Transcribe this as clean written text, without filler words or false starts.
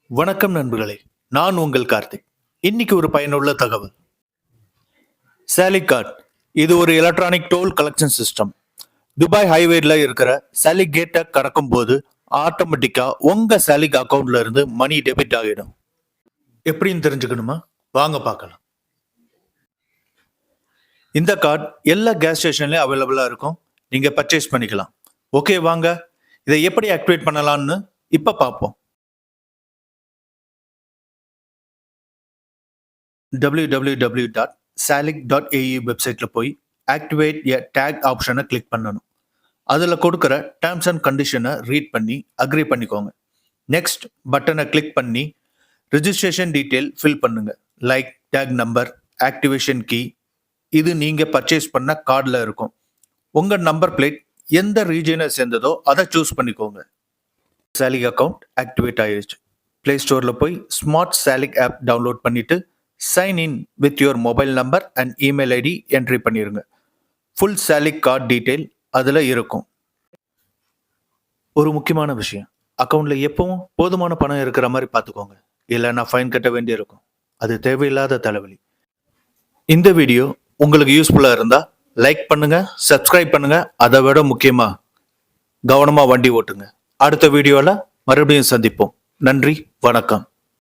வணக்கம் நண்பர்களே, நான் உங்கள் கார்த்திக். இன்னைக்கு ஒரு பயனுள்ள தகவல். சாலிகார்ட் இது ஒரு electronic toll collection system. Dubai ஹைவேல இருக்கிற சாலிக் கேட்டை கடக்கும் போது ஆட்டோமேட்டிக்கா உங்க சாலிக் அக்கவுண்ட்ல இருந்து மணி டெபிட் ஆகிடும். எப்படின்னு தெரிஞ்சுக்கணுமா? வாங்க பார்க்கலாம். இந்த கார்டு எல்லா கேஸ் ஸ்டேஷன்லயும் அவைலபிளா இருக்கும். நீங்க பர்ச்சேஸ் பண்ணிக்கலாம். ஓகே, வாங்க இதை எப்படி ஆக்டிவேட் பண்ணலாம்னு இப்ப பார்ப்போம். www.salic.ae வெப்சைட்ல போய் ஆக்டிவேட் எ டேக் ஆப்ஷனை கிளிக் பண்ணணும். அதில் கொடுக்குற டேர்ம்ஸ் அண்ட் கண்டிஷனை ரீட் பண்ணி அக்ரி பண்ணிக்கோங்க. நெக்ஸ்ட் பட்டனை கிளிக் பண்ணி ரிஜிஸ்ட்ரேஷன் டீட்டெயில் ஃபில் பண்ணுங்க. Like tag number, activation key. இது நீங்கள் பர்ச்சேஸ் பண்ண கார்டில் இருக்கும். உங்கள் நம்பர் பிளேட் எந்த ரீஜனை சேர்ந்ததோ அதை சூஸ் பண்ணிக்கோங்க. சாலிக் அக்கௌண்ட் ஆக்டிவேட் ஆயிடுச்சு. ப்ளே ஸ்டோரில் போய் ஸ்மார்ட் சாலிக் ஆப் டவுன்லோட் பண்ணிவிட்டு sign in with your mobile number and email ID entry பண்ணிடுங்க. ஃபுல் சாலிக் கார்டு டீட்டெயில் அதில் இருக்கும். ஒரு முக்கியமான விஷயம், அக்கௌண்ட்டில் எப்பவும் போதுமான பணம் இருக்கிற மாதிரி பார்த்துக்கோங்க. இல்லைன்னா ஃபைன் கட்ட வேண்டியிருக்கும். அது தேவையில்லாத தலைவலி. இந்த வீடியோ உங்களுக்கு யூஸ்ஃபுல்லாக இருந்தால் லைக் பண்ணுங்க, சப்ஸ்கிரைப் பண்ணுங்க. அதை விட முக்கியமாக கவனமாக வண்டி ஓட்டுங்க. அடுத்த வீடியோவில் மறுபடியும் சந்திப்போம். நன்றி, வணக்கம்.